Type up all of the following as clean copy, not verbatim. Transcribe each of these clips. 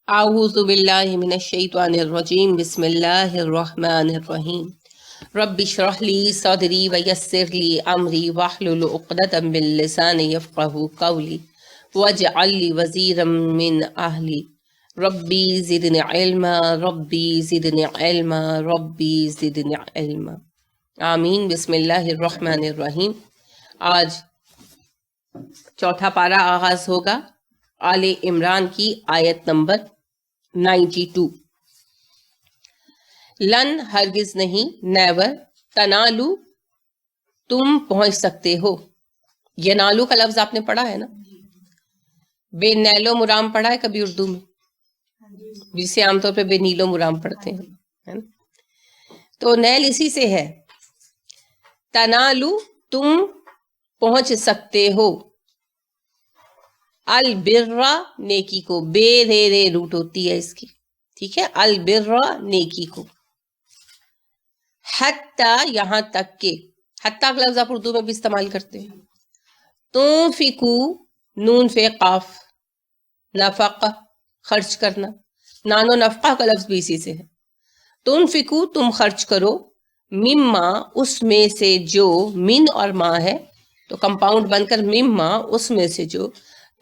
اعوذ باللہ من الشیطان الرجیم بسم اللہ الرحمن الرحیم رب اشرح لی صدری ویسر لی امری واحلل عقدۃ من لسانی یفقہوا قولی واجعل لی وزیرا من اہلی ربی زدنی علما ربی زدنی علما ربی زدنی علما آمین۔ بسم اللہ الرحمن الرحیم۔ آج چوتھا پارہ آغاز ہوگا آل عمران کی آیت نمبر 92۔ لن ہرگز نہیں، نیور، تنالو تم پہنچ سکتے ہو۔ ینالو کا لفظ آپ نے پڑھا ہے نا، بے نیلو مرام پڑھا ہے کبھی اردو میں، جسے عام طور پہ بے نیلو مرام پڑھتے ہیں، ہے نا؟ تو نیل اسی سے ہے۔ تنالو تم پہنچ سکتے ہو، البرا نیکی کو، بے رے رے روٹ ہوتی ہے اس کی، ٹھیک ہے، البرا نیکی کو، حتی یہاں تک کہ، حتی کا لفظ آپ اردو میں بھی استعمال کرتے ہیں۔ تنفقو نون فے قاف، نفق خرچ کرنا، نانو نفقہ کا لفظ بھی اسی سے ہے۔ تنفقو تم خرچ کرو، مما اس میں سے جو، من اور ما ہے تو کمپاؤنڈ بن کر مما اس میں سے جو،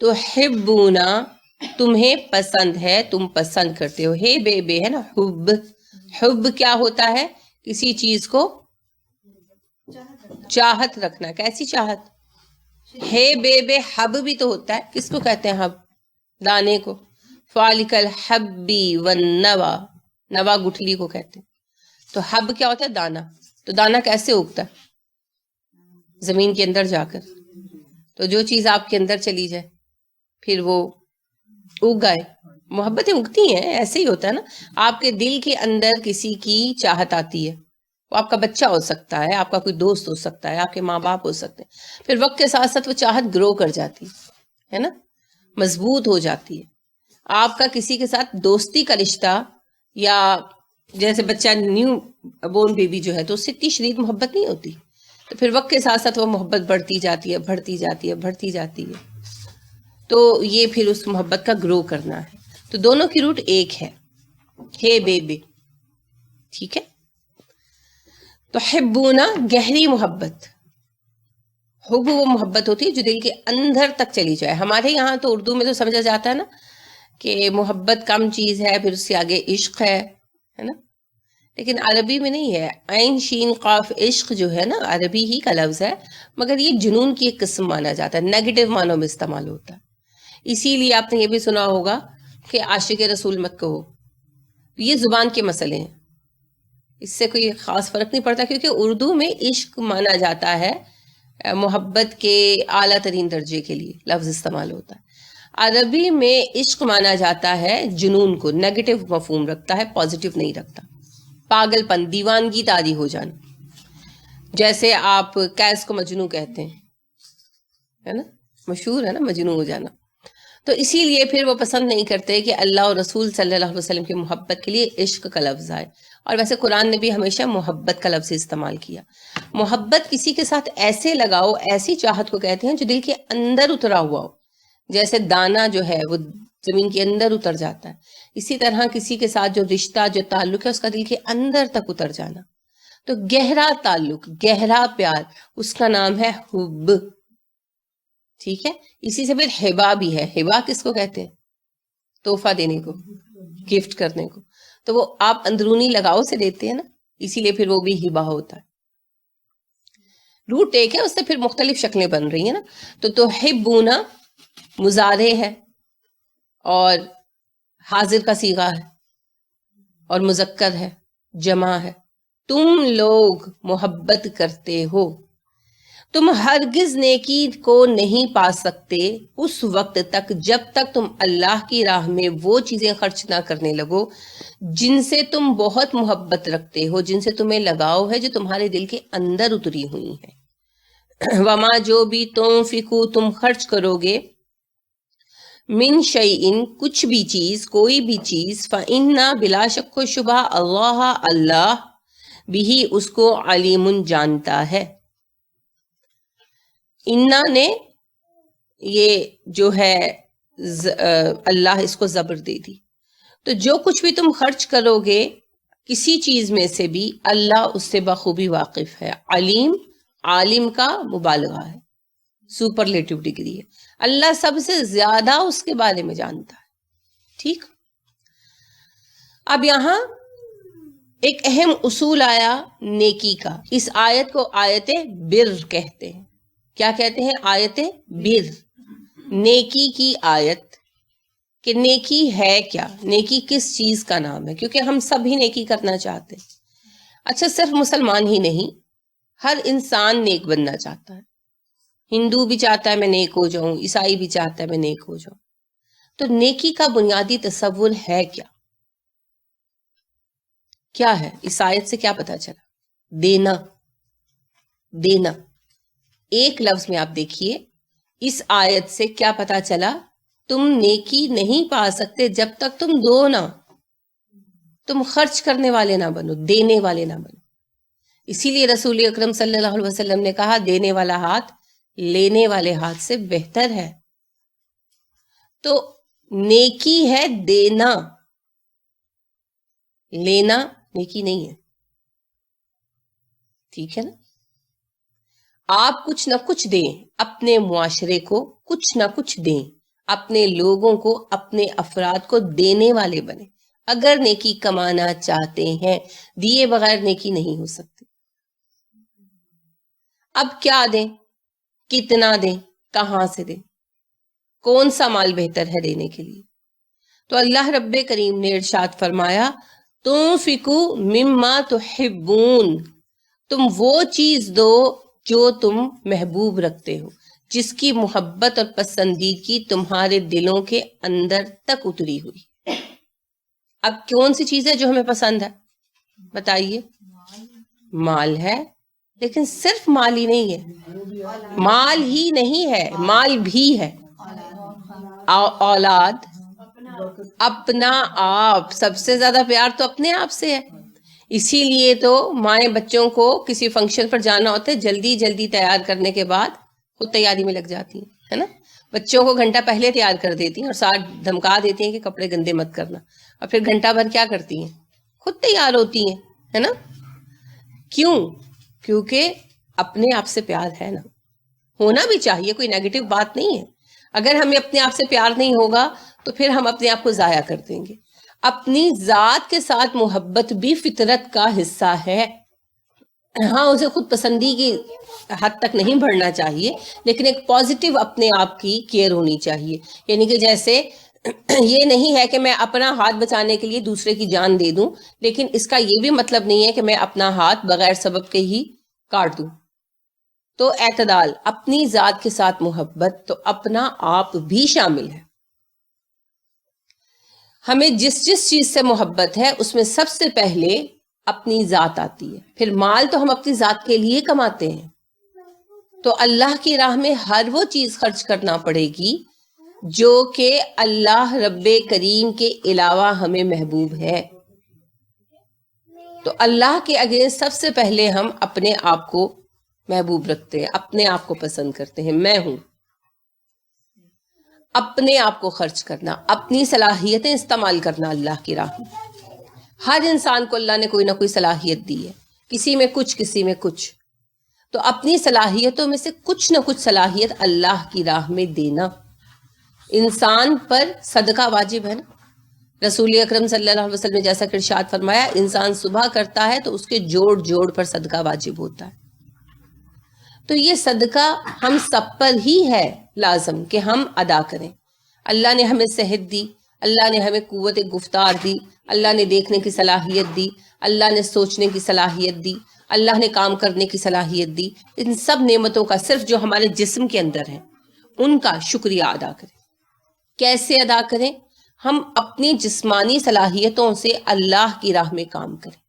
تو حبونا تمہیں پسند ہے، تم پسند کرتے ہو، ہے بے بے ہے نا، حب، حب کیا ہوتا ہے؟ کسی چیز کو چاہت رکھنا۔ کیسی چاہت؟ ہے بے بے حب بھی تو ہوتا ہے، کس کو کہتے ہیں حب؟ دانے کو، فالک الحبی والنوا، نوا گٹھلی کو کہتے ہیں۔ تو حب کیا ہوتا ہے؟ دانا۔ تو دانا کیسے اگتا ہے؟ زمین کے اندر جا کر۔ تو جو چیز آپ کے اندر چلی جائے پھر وہ اگ گئے، محبتیں اگتی ہیں، ایسے ہی ہوتا ہے نا۔ آپ کے دل کے اندر کسی کی چاہت آتی ہے، وہ آپ کا بچہ ہو سکتا ہے، آپ کا کوئی دوست ہو سکتا ہے، آپ کے ماں باپ ہو سکتے ہیں، پھر وقت کے ساتھ ساتھ وہ چاہت گرو کر جاتی ہے نا، مضبوط ہو جاتی ہے۔ آپ کا کسی کے ساتھ دوستی کا رشتہ، یا جیسے بچہ نیو بورن بیبی جو ہے تو اس سے اتنی شدید محبت نہیں ہوتی، تو پھر وقت کے ساتھ ساتھ وہ محبت بڑھتی جاتی ہے، بڑھتی جاتی ہے، بڑھتی جاتی ہے، تو یہ پھر اس محبت کا گرو کرنا ہے۔ تو دونوں کی روٹ ایک ہے بے بے، ٹھیک ہے۔ تو حبونا گہری محبت، حب وہ محبت ہوتی ہے جو دل کے اندر تک چلی جائے۔ ہمارے یہاں تو اردو میں تو سمجھا جاتا ہے نا کہ محبت کم چیز ہے، پھر اس سے آگے عشق ہے نا، لیکن عربی میں نہیں ہے۔ عین شین قاف عشق جو ہے نا، عربی ہی کا لفظ ہے، مگر یہ جنون کی ایک قسم مانا جاتا ہے، نیگیٹو معنوں میں استعمال ہوتا ہے۔ اسی لیے آپ نے یہ بھی سنا ہوگا کہ عاشق رسول مت کہو۔ یہ زبان کے مسئلے ہیں، اس سے کوئی خاص فرق نہیں پڑتا، کیونکہ اردو میں عشق مانا جاتا ہے محبت کے اعلیٰ ترین درجے کے لیے لفظ استعمال ہوتا ہے۔ عربی میں عشق مانا جاتا ہے جنون کو، نیگیٹو مفہوم رکھتا ہے، پازیٹیو نہیں رکھتا۔ پاگل پن، دیوانگی طاری ہو جانا، جیسے آپ کیس کو مجنوں کہتے ہیں، ہے نا، مشہور ہے نا مجنوں ہو جانا۔ تو اسی لیے پھر وہ پسند نہیں کرتے کہ اللہ اور رسول صلی اللہ علیہ وسلم کی محبت کے لیے عشق کا لفظ آئے۔ اور ویسے قرآن نے بھی ہمیشہ محبت کا لفظ استعمال کیا۔ محبت کسی کے ساتھ ایسے لگاؤ، ایسی چاہت کو کہتے ہیں جو دل کے اندر اترا ہوا ہو، جیسے دانا جو ہے وہ زمین کے اندر اتر جاتا ہے، اسی طرح کسی کے ساتھ جو رشتہ، جو تعلق ہے، اس کا دل کے اندر تک اتر جانا۔ تو گہرا تعلق، گہرا پیار، اس کا نام ہے حب، ٹھیک ہے۔ اسی سے پھر ہبا بھی ہے۔ ہبا کس کو کہتے ہیں؟ تحفہ دینے کو، گفٹ کرنے کو۔ تو وہ آپ اندرونی لگاؤ سے دیتے ہیں نا، اسی لیے پھر وہ بھی ہبا ہوتا ہے۔ روٹ ایک ہے، اس سے پھر مختلف شکلیں بن رہی ہیں نا۔ تو تحبونا مضارع ہے، اور حاضر کا صیغہ ہے، اور مذکر ہے، جمع ہے۔ تم لوگ محبت کرتے ہو، تم ہرگز نیکی کو نہیں پا سکتے اس وقت تک جب تک تم اللہ کی راہ میں وہ چیزیں خرچ نہ کرنے لگو جن سے تم بہت محبت رکھتے ہو، جن سے تمہیں لگاؤ ہے، جو تمہارے دل کے اندر اتری ہوئی ہیں۔ وما جو بھی تنفقو تم خرچ کرو گے، من شیئن کچھ بھی چیز، کوئی بھی چیز، فإنَّ بلا شک و شبہ اللہ بھی اس کو علیم جانتا ہے۔ انا نے یہ جو ہے اللہ اس کو زبر دے دی، تو جو کچھ بھی تم خرچ کرو گے کسی چیز میں سے بھی اللہ اس سے بخوبی واقف ہے. علیم عالم کا مبالغہ ہے, سپرلیٹو ڈگری ہے. اللہ سب سے زیادہ اس کے بارے میں جانتا ہے. ٹھیک. اب یہاں ایک اہم اصول آیا نیکی کا. اس آیت کو آیت بر کہتے ہیں. کیا کہتے ہیں؟ آیت بر, نیکی کی آیت. کہ نیکی ہے کیا, نیکی کس چیز کا نام ہے, کیونکہ ہم سب ہی نیکی کرنا چاہتے ہیں. اچھا, صرف مسلمان ہی نہیں, ہر انسان نیک بننا چاہتا ہے. ہندو بھی چاہتا ہے میں نیک ہو جاؤں, عیسائی بھی چاہتا ہے میں نیک ہو جاؤں. تو نیکی کا بنیادی تصور ہے کیا؟ کیا ہے؟ اس آیت سے کیا پتا چلا؟ دینا. دینا ایک لفظ میں آپ دیکھیے, اس آیت سے کیا پتا چلا؟ تم نیکی نہیں پا سکتے جب تک تم دو نہ, تم خرچ کرنے والے نہ بنو, دینے والے نہ بنو. اسی لیے رسول اکرم صلی اللہ علیہ وسلم نے کہا دینے والا ہاتھ لینے والے ہاتھ سے بہتر ہے. تو نیکی ہے دینا, لینا نیکی نہیں ہے. ٹھیک ہے نا؟ آپ کچھ نہ کچھ دیں, اپنے معاشرے کو کچھ نہ کچھ دیں, اپنے لوگوں کو, اپنے افراد کو دینے والے بنے. اگر نیکی کمانا چاہتے ہیں, دیے بغیر نیکی نہیں ہو سکتی. اب کیا دیں, کتنا دیں, کہاں سے دیں, کون سا مال بہتر ہے دینے کے لیے؟ تو اللہ رب کریم نے ارشاد فرمایا تنفقوا مما تحبون, تم وہ چیز دو جو تم محبوب رکھتے ہو, جس کی محبت اور پسندیدگی تمہارے دلوں کے اندر تک اتری ہوئی. اب کون سی چیز ہے جو ہمیں پسند ہے؟ بتائیے. مال ہے, لیکن صرف مال ہی نہیں ہے, مال ہی نہیں ہے, مال بھی ہے. اولاد, اپنا آپ, سب سے زیادہ پیار تو اپنے آپ سے ہے. اسی لیے تو مائیں بچوں کو کسی فنکشن پر جانا ہوتا ہے جلدی جلدی تیار کرنے کے بعد خود تیاری میں لگ جاتی ہیں, ہے نا. بچوں کو گھنٹہ پہلے تیار کر دیتی ہیں اور ساتھ دھمکا دیتی ہیں کہ کپڑے گندے مت کرنا, اور پھر گھنٹہ بھر کیا کرتی ہیں؟ خود تیار ہوتی ہیں, ہے نا. کیوں؟ کیونکہ اپنے آپ سے پیار ہے نا. ہونا بھی چاہیے, کوئی نیگیٹو بات نہیں ہے. اگر ہمیں اپنے آپ سے پیار نہیں ہوگا تو پھر ہم اپنے آپ کو ضائع کر دیں گے. اپنی ذات کے ساتھ محبت بھی فطرت کا حصہ ہے. ہاں, اسے خود پسندی کی حد تک نہیں بڑھنا چاہیے, لیکن ایک پازیٹیو اپنے آپ کی کیئر ہونی چاہیے. یعنی کہ جیسے یہ نہیں ہے کہ میں اپنا ہاتھ بچانے کے لیے دوسرے کی جان دے دوں, لیکن اس کا یہ بھی مطلب نہیں ہے کہ میں اپنا ہاتھ بغیر سبب کے ہی کاٹ دوں. تو اعتدال, اپنی ذات کے ساتھ محبت, تو اپنا آپ بھی شامل ہے. ہمیں جس جس چیز سے محبت ہے اس میں سب سے پہلے اپنی ذات آتی ہے. پھر مال تو ہم اپنی ذات کے لیے کماتے ہیں, تو اللہ کی راہ میں ہر وہ چیز خرچ کرنا پڑے گی جو کہ اللہ رب کریم کے علاوہ ہمیں محبوب ہے. تو اللہ کے اگینسٹ سب سے پہلے ہم اپنے آپ کو محبوب رکھتے ہیں, اپنے آپ کو پسند کرتے ہیں. میں ہوں. اپنے آپ کو خرچ کرنا, اپنی صلاحیتیں استعمال کرنا اللہ کی راہ میں. ہر انسان کو اللہ نے کوئی نہ کوئی صلاحیت دی ہے, کسی میں کچھ, کسی میں کچھ. تو اپنی صلاحیتوں میں سے کچھ نہ کچھ صلاحیت اللہ کی راہ میں دینا. انسان پر صدقہ واجب ہے نا. رسول اکرم صلی اللہ علیہ وسلم نے جیسا کہ ارشاد فرمایا, انسان صبح کرتا ہے تو اس کے جوڑ جوڑ پر صدقہ واجب ہوتا ہے. تو یہ صدقہ ہم سب پر ہی ہے لازم کہ ہم ادا کریں. اللہ نے ہمیں صحت دی, اللہ نے ہمیں قوت گفتار دی, اللہ نے دیکھنے کی صلاحیت دی, اللہ نے سوچنے کی صلاحیت دی, اللہ نے کام کرنے کی صلاحیت دی. ان سب نعمتوں کا صرف جو ہمارے جسم کے اندر ہے ان کا شکریہ ادا کریں. کیسے ادا کریں؟ ہم اپنی جسمانی صلاحیتوں سے اللہ کی راہ میں کام کریں,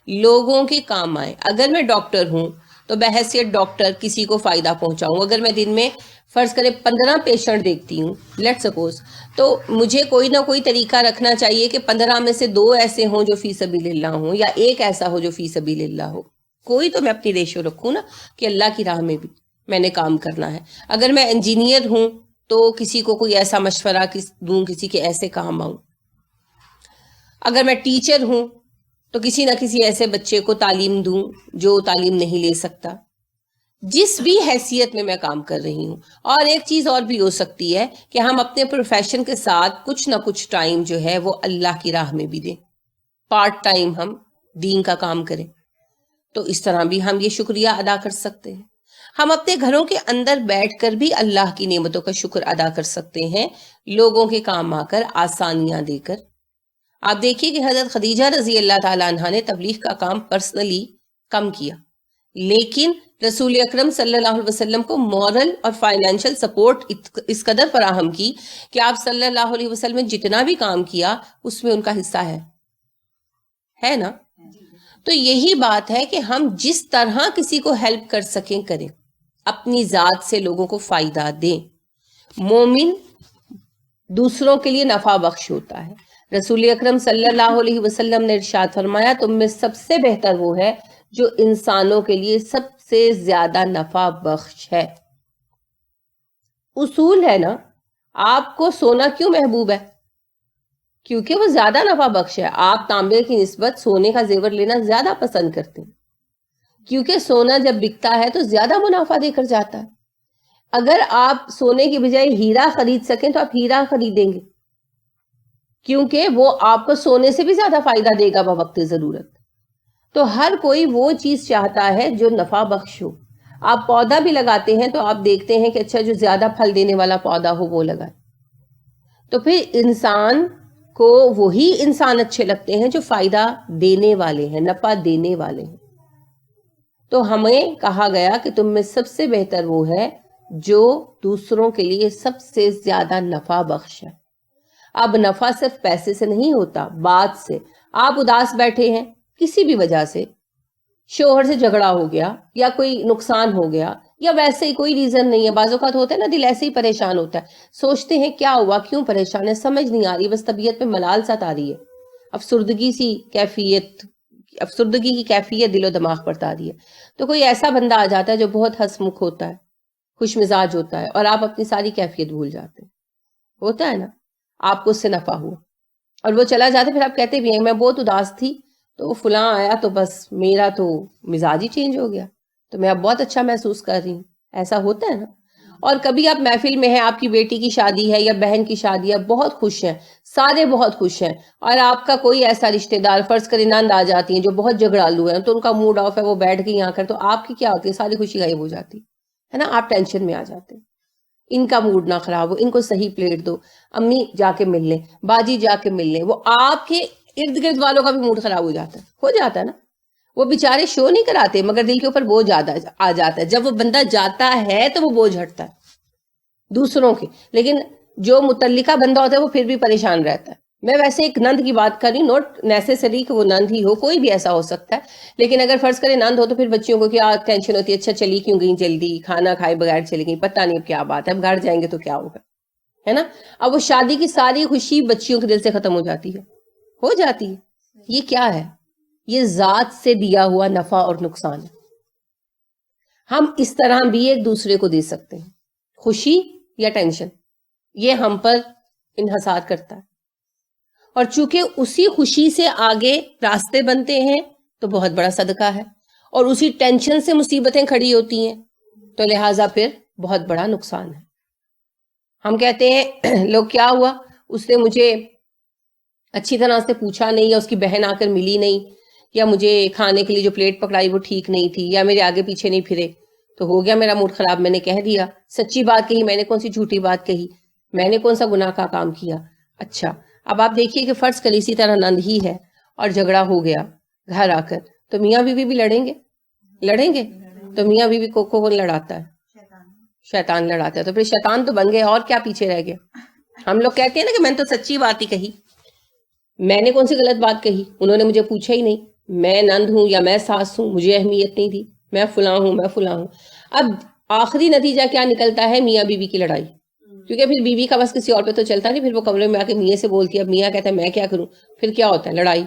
لوگوں کے کام آئیں. اگر میں ڈاکٹر ہوں تو بحیثیت ڈاکٹر کسی کو فائدہ پہنچاؤں. اگر میں دن میں فرض کرے 15 پیشنٹ دیکھتی ہوں, لیٹ سپوز, تو مجھے کوئی نہ کوئی طریقہ رکھنا چاہیے کہ 15 میں سے 2 ایسے ہوں جو فی سبیل اللہ ہوں, یا 1 ایسا ہو جو فی سبیل اللہ ہو. کوئی تو میں اپنی ریشو رکھوں نا کہ اللہ کی راہ میں بھی میں نے کام کرنا ہے. اگر میں انجینئر ہوں تو کسی کو کوئی ایسا مشورہ دوں, کسی کے ایسے کام آؤں. اگر میں ٹیچر ہوں تو کسی نہ کسی ایسے بچے کو تعلیم دوں جو تعلیم نہیں لے سکتا، جس بھی حیثیت میں کام کر رہی ہوں. اور ایک چیز اور بھی ہو سکتی ہے کہ ہم اپنے پروفیشن کے ساتھ کچھ نہ کچھ ٹائم جو ہے وہ اللہ کی راہ میں بھی دیں، پارٹ ٹائم ہم دین کا کام کریں. تو اس طرح بھی ہم یہ شکریہ ادا کر سکتے ہیں. ہم اپنے گھروں کے اندر بیٹھ کر بھی اللہ کی نعمتوں کا شکر ادا کر سکتے ہیں، لوگوں کے کام آ کر، آسانیاں دے کر. آپ دیکھیے کہ حضرت خدیجہ رضی اللہ تعالیٰ عنہ نے تبلیغ کا کام پرسنلی کم کیا، لیکن رسول اکرم صلی اللہ علیہ وسلم کو مورل اور فائنینشل سپورٹ اس قدر فراہم کی کہ آپ صلی اللہ علیہ وسلم نے جتنا بھی کام کیا اس میں ان کا حصہ ہے نا. تو یہی بات ہے کہ ہم جس طرح کسی کو ہیلپ کر سکیں کریں، اپنی ذات سے لوگوں کو فائدہ دیں. مومن دوسروں کے لیے نفع بخش ہوتا ہے. رسول اکرم صلی اللہ علیہ وسلم نے ارشاد فرمایا تم میں سب سے بہتر وہ ہے جو انسانوں کے لیے سب سے زیادہ نفع بخش ہے. اصول ہے نا، آپ کو سونا کیوں محبوب ہے؟ کیونکہ وہ زیادہ نفع بخش ہے. آپ تانبے کی نسبت سونے کا زیور لینا زیادہ پسند کرتے ہیں، کیونکہ سونا جب بکتا ہے تو زیادہ منافع دے کر جاتا ہے. اگر آپ سونے کی بجائے ہیرا خرید سکیں تو آپ ہیرا خریدیں گے، کیونکہ وہ آپ کو سونے سے بھی زیادہ فائدہ دے گا بوقت ضرورت. تو ہر کوئی وہ چیز چاہتا ہے جو نفع بخش ہو. آپ پودا بھی لگاتے ہیں تو آپ دیکھتے ہیں کہ اچھا جو زیادہ پھل دینے والا پودا ہو وہ لگائے. تو پھر انسان کو وہی انسان اچھے لگتے ہیں جو فائدہ دینے والے ہیں، نفع دینے والے ہیں. تو ہمیں کہا گیا کہ تم میں سب سے بہتر وہ ہے جو دوسروں کے لیے سب سے زیادہ نفع بخش ہے. اب نفع صرف پیسے سے نہیں ہوتا، بات سے. آپ اداس بیٹھے ہیں کسی بھی وجہ سے، شوہر سے جھگڑا ہو گیا یا کوئی نقصان ہو گیا یا ویسے ہی کوئی ریزن نہیں ہے. بعض اوقات ہوتا ہے نا دل ایسے ہی پریشان ہوتا ہے، سوچتے ہیں کیا ہوا، کیوں پریشان ہے، سمجھ نہیں آ رہی، بس طبیعت پہ ملال سا آ رہی ہے، افسردگی کی کیفیت دل و دماغ پر آ رہی ہے. تو کوئی ایسا بندہ آ جاتا ہے جو بہت ہنس مکھ ہوتا ہے، خوش مزاج ہوتا ہے، اور آپ اپنی ساری کیفیت بھول جاتے ہیں. ہوتا ہے نا، آپ کو اس سے نفع ہوا اور وہ چلا جاتا ہے، پھر آپ کہتے بھی ہیں میں بہت اداس تھی تو فلاں آیا تو بس میرا تو مزاج ہی چینج ہو گیا، تو میں اب بہت اچھا محسوس کر رہی ہوں. ایسا ہوتا ہے نا. اور کبھی آپ محفل میں ہیں، آپ کی بیٹی کی شادی ہے یا بہن کی شادی ہے، بہت خوش ہیں، سارے بہت خوش ہیں، اور آپ کا کوئی ایسا رشتہ دار، فرض کریں نند آ جاتی ہیں جو بہت جھگڑالو ہیں، تو ان کا موڈ آف ہے، وہ بیٹھ گئی آ کر، تو آپ کی کیا ہوتی ہے، ساری خوشی غائب ہو جاتی ہے نا. آپ ٹینشن میں آ جاتے ہیں. ان کا موڈ نہ خراب ہو، ان کو صحیح پلیٹ دو، امی جا کے مل لیں، باجی جا کے مل لیں. وہ آپ کے ارد گرد والوں کا بھی موڈ خراب ہو جاتا ہے نا. وہ بیچارے شو نہیں کراتے مگر دل کے اوپر بوجھ زیادہ آ جاتا ہے. جب وہ بندہ جاتا ہے تو وہ بوجھ ہٹتا ہے دوسروں کے، لیکن جو متعلقہ بندہ ہوتا ہے وہ پھر بھی پریشان رہتا ہے. میں ویسے ایک نند کی بات کر رہی ہوں، نوٹ نیسیسری کہ وہ نند ہی ہو، کوئی بھی ایسا ہو سکتا ہے. لیکن اگر فرض کرے نند ہو تو پھر بچیوں کو کیا ٹینشن ہوتی ہے، اچھا چلی کیوں گئی جلدی، کھانا کھائے بغیر چلی گئی، پتہ نہیں اب کیا بات ہے، اب گھر جائیں گے تو کیا ہوگا، ہے نا. اب وہ شادی کی ساری خوشی بچیوں کے دل سے ختم ہو جاتی ہے. یہ کیا ہے؟ یہ ذات سے دیا ہوا نفع اور نقصان ہے. ہم اس طرح بھی ایک دوسرے کو دے سکتے ہیں، خوشی یا ٹینشن، یہ ہم پر انحصار کرتا ہے. اور چونکہ اسی خوشی سے آگے راستے بنتے ہیں تو بہت بڑا صدقہ ہے، اور اسی ٹینشن سے مصیبتیں کھڑی ہوتی ہیں تو لہٰذا پھر بہت بڑا نقصان ہے. ہم کہتے ہیں لوگ کیا ہوا، اس نے مجھے اچھی طرح سے پوچھا نہیں، یا اس کی بہن آ کر ملی نہیں، یا مجھے کھانے کے لیے جو پلیٹ پکڑائی وہ ٹھیک نہیں تھی، یا میرے آگے پیچھے نہیں پھرے، تو ہو گیا میرا موڈ خراب. میں نے کہہ دیا، سچی بات کہی، میں نے کون سی جھوٹی بات کہی، میں نے کون سا گناہ کا کام کیا. اچھا اب آپ دیکھیے کہ فرض کر اسی طرح نند ہی ہے اور جھگڑا ہو گیا گھر آ کر، تو میاں بیوی بھی لڑیں گے. تو میاں بیوی کو کون لڑاتا ہے؟ شیطان لڑاتا ہے. تو پھر شیطان تو بن گئے، اور کیا پیچھے رہ گیا. ہم لوگ کہتے ہیں نا کہ میں نے تو سچی بات ہی کہی، میں نے کون سی غلط بات کہی، انہوں نے مجھے پوچھا ہی نہیں، میں نند ہوں یا میں ساس ہوں، مجھے اہمیت نہیں دی، میں فلاں ہوں. اب آخری نتیجہ کیا نکلتا ہے؟ میاں بیوی کی لڑائی. کیونکہ پھر بیوی کا بس کسی اور پہ تو چلتا نہیں، پھر وہ کمرے میں آ کے میاں سے بولتی ہے، اب میاں کہتا ہے میں کیا کروں، پھر کیا ہوتا ہے؟ لڑائی.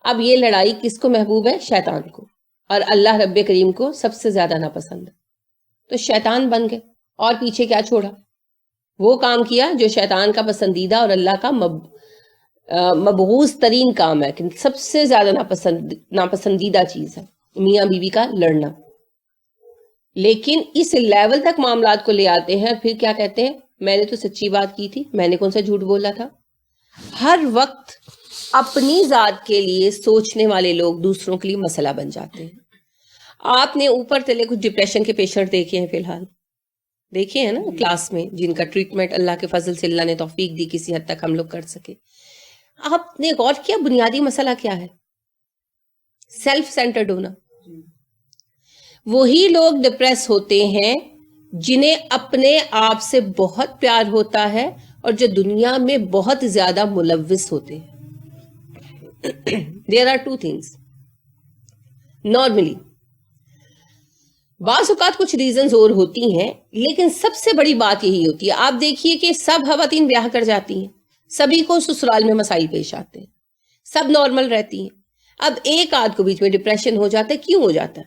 اب یہ لڑائی کس کو محبوب ہے؟ شیطان کو، اور اللہ رب کریم کو سب سے زیادہ ناپسند ہے. تو شیطان بن گئے، اور پیچھے کیا چھوڑا؟ وہ کام کیا جو شیطان کا پسندیدہ اور اللہ کا مبغوض ترین کام ہے کہ سب سے زیادہ ناپسندیدہ چیز ہے میاں بیوی کا لڑنا. لیکن اس لیول تک معاملات کو لے آتے ہیں پھر کیا کہتے ہیں میں نے تو سچی بات کی تھی, میں نے کون سا جھوٹ بولا تھا. ہر وقت اپنی ذات کے لیے سوچنے والے لوگ دوسروں کے لیے مسئلہ بن جاتے ہیں. آپ نے اوپر تلے کچھ ڈپریشن کے پیشنٹ دیکھے ہیں فی الحال, دیکھے ہیں نا کلاس میں, جن کا ٹریٹمنٹ اللہ کے فضل سے اللہ نے توفیق دی کسی حد تک ہم لوگ کر سکے. آپ نے غور کیا بنیادی مسئلہ کیا ہے؟ سیلف سینٹرڈ ہونا. وہی لوگ ڈپریس ہوتے ہیں جنہیں اپنے آپ سے بہت پیار ہوتا ہے اور جو دنیا میں بہت زیادہ ملوث ہوتے ہیں. There are two things. Normally بعض اوقات کچھ ریزنز اور ہوتی ہیں لیکن سب سے بڑی بات یہی ہوتی ہے. آپ دیکھیے کہ سب خواتین بیاہ کر جاتی ہیں, سبھی کو سسرال میں مسائل پیش آتے ہیں, سب نارمل رہتی ہیں. اب ایک آدھ کو بیچ میں ڈپریشن ہو جاتا ہے. کیوں ہو جاتا ہے؟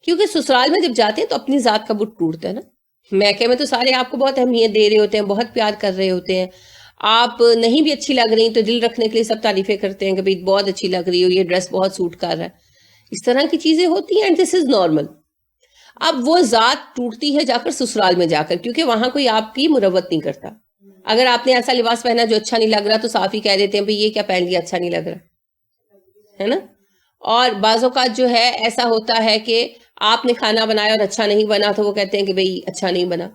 کیونکہ سسرال میں جب جاتے ہیں تو اپنی ذات کا بت ٹوٹتا ہے نا. میکے میں تو سارے آپ کو بہت اہمیت دے رہے ہوتے ہیں, بہت پیار کر رہے ہوتے ہیں. آپ نہیں بھی اچھی لگ رہی تو دل رکھنے کے لیے سب تعریفیں کرتے ہیں کہ بھئی بہت اچھی لگ رہی ہو, یہ ڈریس بہت سوٹ کر رہا ہے. اس طرح کی چیزیں ہوتی ہیں اینڈ دس از نارمل. اب وہ ذات ٹوٹتی ہے جا کر سسرال میں جا کر, کیونکہ وہاں کوئی آپ کی مروت نہیں کرتا. اگر آپ نے ایسا لباس پہنا جو اچھا نہیں لگ رہا تو صاف ہی کہہ دیتے ہیں بھئی یہ کیا پہن لیا, اچھا نہیں لگ رہا ہے نا. اور بعض اوقات جو ہے ایسا ہوتا ہے کہ آپ نے کھانا بنایا اور اچھا نہیں بنا تو وہ کہتے ہیں کہ بھئی اچھا نہیں بنا.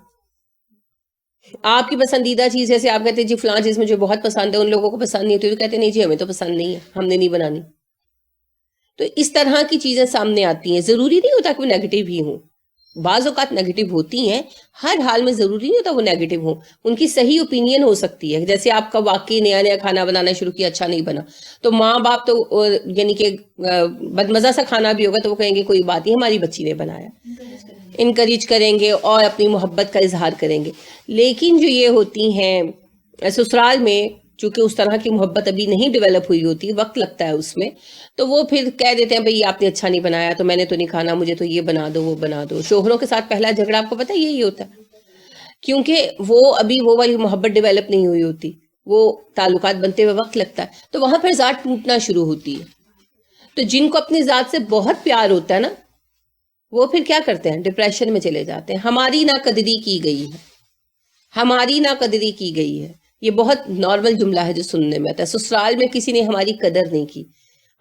آپ کی پسندیدہ چیز جیسے آپ کہتے ہیں جی فلاں چیز مجھے بہت پسند ہے, ان لوگوں کو پسند نہیں ہوتی تو کہتے ہیں نہیں جی ہمیں تو پسند نہیں ہے, ہم نے نہیں بنانی. تو اس طرح کی چیزیں سامنے آتی ہیں. ضروری نہیں ہوتا کہ وہ نیگیٹو ہی ہوں, بعض اوقات نیگیٹو ہوتی ہیں, ہر حال میں ضروری نہیں ہوتا وہ نیگیٹو ہوں. ان کی صحیح اوپینین ہو سکتی ہے. جیسے آپ کا واقعی نیا نیا کھانا بنانا شروع کیا, اچھا نہیں بنا تو ماں باپ تو یعنی کہ بدمزہ سا کھانا بھی ہوگا تو وہ کہیں گے کوئی بات نہیں ہماری بچی نے بنایا, انکریج کریں گے اور اپنی محبت کا اظہار کریں گے. لیکن جو یہ ہوتی ہیں سسرال میں, چونکہ اس طرح کی محبت ابھی نہیں ڈیولپ ہوئی ہوتی, وقت لگتا ہے اس میں, تو وہ پھر کہہ دیتے ہیں بھئی آپ نے اچھا نہیں بنایا تو میں نے تو نہیں کھانا, مجھے تو یہ بنا دو وہ بنا دو. شوہروں کے ساتھ پہلا جھگڑا آپ کو پتہ یہی ہوتا ہے, کیونکہ وہ ابھی وہ والی محبت ڈیولپ نہیں ہوئی ہوتی, وہ تعلقات بنتے ہوئے وقت لگتا ہے, تو وہاں پھر ذات ٹوٹنا شروع ہوتی ہے. تو جن کو اپنی ذات سے بہت پیار ہوتا ہے نا وہ پھر کیا کرتے ہیں, ڈپریشن میں چلے جاتے ہیں. ہماری ناقدری کی گئی ہے, ہماری ناقدری کی گئی ہے. یہ بہت نارمل جملہ ہے جو سننے میں آتا ہے. سسرال میں کسی نے ہماری قدر نہیں کی.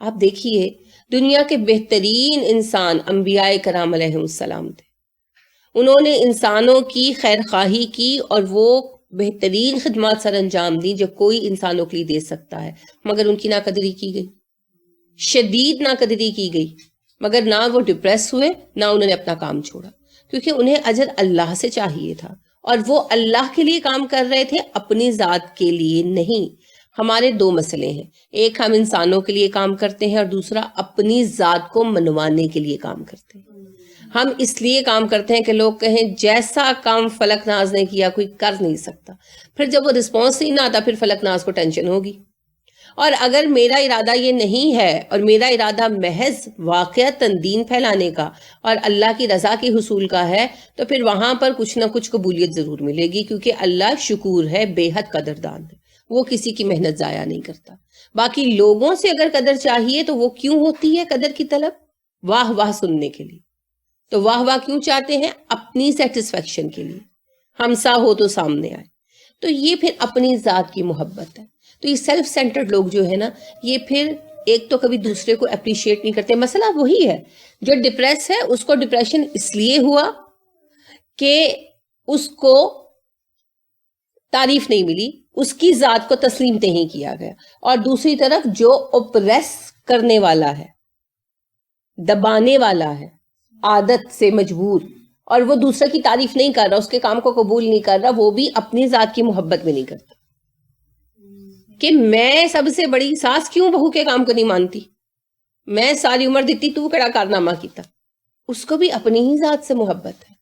آپ دیکھیے دنیا کے بہترین انسان انبیاء کرام علیہ السلام تھے. انہوں نے انسانوں کی خیر خواہی کی اور وہ بہترین خدمات سر انجام دی جو کوئی انسانوں کے لیے دے سکتا ہے, مگر ان کی ناقدری کی گئی, شدید ناقدری کی گئی. مگر نہ وہ ڈپریس ہوئے نہ انہوں نے اپنا کام چھوڑا, کیونکہ انہیں اجر اللہ سے چاہیے تھا اور وہ اللہ کے لیے کام کر رہے تھے, اپنی ذات کے لیے نہیں. ہمارے دو مسئلے ہیں, ایک ہم انسانوں کے لیے کام کرتے ہیں اور دوسرا اپنی ذات کو منوانے کے لیے کام کرتے ہیں. ہم اس لیے کام کرتے ہیں کہ لوگ کہیں جیسا کام فلک ناز نے کیا کوئی کر نہیں سکتا. پھر جب وہ رسپانس ہی نہ آتا پھر فلک ناز کو ٹینشن ہوگی. اور اگر میرا ارادہ یہ نہیں ہے اور میرا ارادہ محض واقعتاً دین پھیلانے کا اور اللہ کی رضا کے حصول کا ہے تو پھر وہاں پر کچھ نہ کچھ قبولیت ضرور ملے گی, کیونکہ اللہ شکور ہے, بے حد قدردان ہے, وہ کسی کی محنت ضائع نہیں کرتا. باقی لوگوں سے اگر قدر چاہیے تو وہ کیوں ہوتی ہے قدر کی طلب؟ واہ واہ سننے کے لیے. تو واہ واہ کیوں چاہتے ہیں؟ اپنی سیٹسفیکشن کے لیے, ہمسا ہو تو سامنے آئے. تو یہ پھر اپنی ذات کی محبت ہے. تو یہ سیلف سینٹرڈ لوگ جو ہے نا یہ پھر ایک تو کبھی دوسرے کو اپریشیٹ نہیں کرتے. مسئلہ وہی ہے جو ڈپریس ہے, اس کو ڈپریشن اس لیے ہوا کہ اس کو تعریف نہیں ملی, اس کی ذات کو تسلیم نہیں کیا گیا. اور دوسری طرف جو اوپریس کرنے والا ہے, دبانے والا ہے, عادت سے مجبور, اور وہ دوسرے کی تعریف نہیں کر رہا, اس کے کام کو قبول نہیں کر رہا, وہ بھی اپنی ذات کی محبت میں نہیں کرتا کہ میں سب سے بڑی ساس کیوں بہو کے کام کو نہیں مانتی, میں ساری عمر دیتی تو کڑا کارنامہ کیتا. اس کو بھی اپنی ہی ذات سے محبت ہے.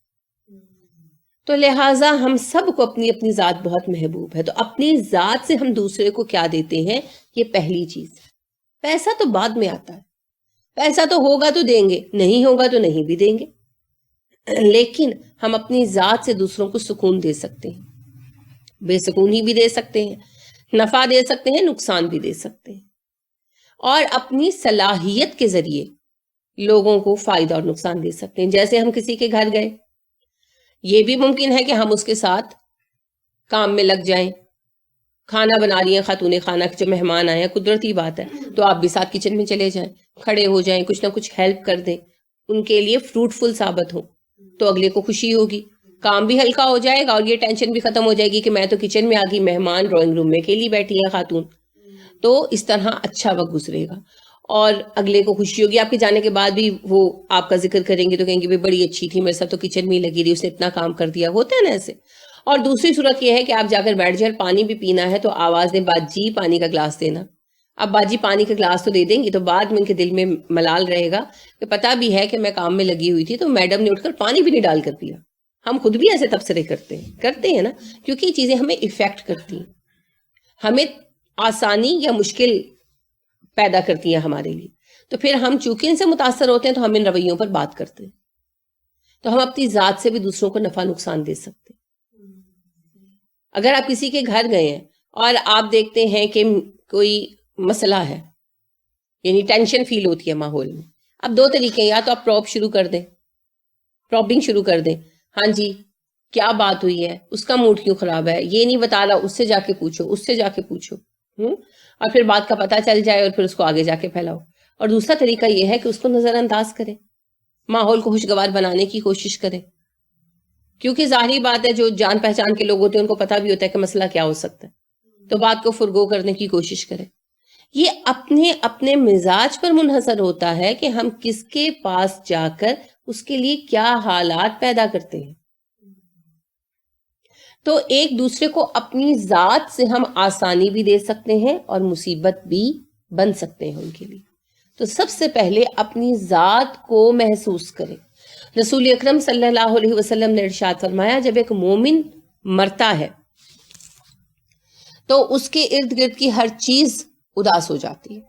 تو لہٰذا ہم سب کو اپنی اپنی ذات بہت محبوب ہے. تو اپنی ذات سے ہم دوسرے کو کیا دیتے ہیں, یہ پہلی چیز ہے. پیسہ تو بعد میں آتا ہے, پیسہ تو ہوگا تو دیں گے, نہیں ہوگا تو نہیں بھی دیں گے. لیکن ہم اپنی ذات سے دوسروں کو سکون دے سکتے ہیں, بے سکونی بھی دے سکتے ہیں. نفع دے سکتے ہیں، نقصان بھی دے سکتے ہیں، اور اپنی صلاحیت کے ذریعے لوگوں کو فائدہ اور نقصان دے سکتے ہیں. جیسے ہم کسی کے گھر گئے، یہ بھی ممکن ہے کہ ہم اس کے ساتھ کام میں لگ جائیں. کھانا بنا رہی ہیں خاتون خانہ کے جو مہمان آئے ہیں، قدرتی بات ہے، تو آپ بھی ساتھ کچن میں چلے جائیں، کھڑے ہو جائیں، کچھ نہ کچھ ہیلپ کر دیں، ان کے لیے فروٹفل ثابت ہو تو اگلے کو خوشی ہوگی، کام بھی ہلکا ہو جائے گا اور یہ ٹینشن بھی ختم ہو جائے گی کہ میں تو کچن میں آ گئی، مہمان ڈرائنگ روم میں اکیلی بیٹھی ہے خاتون. تو اس طرح اچھا وقت گزرے گا اور اگلے کو خوشی ہوگی. آپ کے جانے کے بعد بھی وہ آپ کا ذکر کریں گے تو کہیں گے بڑی اچھی تھی، میرے ساتھ تو کچن میں ہی لگی رہی، اس نے اتنا کام کر دیا. ہوتا ہے نا ایسے. اور دوسری صورت یہ ہے کہ آپ جا کر بیٹھ جائیں، پانی بھی پینا ہے تو آواز دیں باجی پانی کا گلاس دینا. اب باجی پانی کا گلاس تو دے دیں گی تو بعد میں ان کے دل میں ملال رہے گا کہ پتہ بھی ہے کہ میں کام میں لگی ہوئی تھی تو میڈم نے اٹھ کر پانی بھی نہیں ڈال کر پیا. ہم خود بھی ایسے تبصرے کرتے ہیں نا، کیونکہ یہ چیزیں ہمیں افیکٹ کرتی ہیں، ہمیں آسانی یا مشکل پیدا کرتی ہیں ہمارے لیے. تو پھر ہم چونکہ ان سے متاثر ہوتے ہیں تو ہم ان رویوں پر بات کرتے ہیں. تو ہم اپنی ذات سے بھی دوسروں کو نفع نقصان دے سکتے ہیں. اگر آپ کسی کے گھر گئے ہیں اور آپ دیکھتے ہیں کہ کوئی مسئلہ ہے، یعنی ٹینشن فیل ہوتی ہے ماحول میں، اب دو طریقے ہیں، یا تو آپ پرابنگ شروع کر دیں. ہاں جی کیا بات ہوئی ہے، اس کا موڈ کیوں خراب ہے، یہ نہیں بتا رہا، اس سے جا کے پوچھو اور پھر بات کا پتہ چل جائے اور پھر اس کو آگے جا کے پھیلاؤ. اور دوسرا طریقہ یہ ہے کہ اس کو نظر انداز کریں، ماحول کو خوشگوار بنانے کی کوشش کریں، کیونکہ ظاہری بات ہے جو جان پہچان کے لوگ ہوتے ہیں ان کو پتہ بھی ہوتا ہے کہ مسئلہ کیا ہو سکتا ہے، تو بات کو فرگو کرنے کی کوشش کریں. یہ اپنے مزاج پر منحصر ہوتا ہے کہ ہم کس کے پاس جا کر اس کے لیے کیا حالات پیدا کرتے ہیں. تو ایک دوسرے کو اپنی ذات سے ہم آسانی بھی دے سکتے ہیں اور مصیبت بھی بن سکتے ہیں ان کے لیے. تو سب سے پہلے اپنی ذات کو محسوس کریں. رسول اکرم صلی اللہ علیہ وسلم نے ارشاد فرمایا جب ایک مومن مرتا ہے تو اس کے ارد گرد کی ہر چیز اداس ہو جاتی ہے.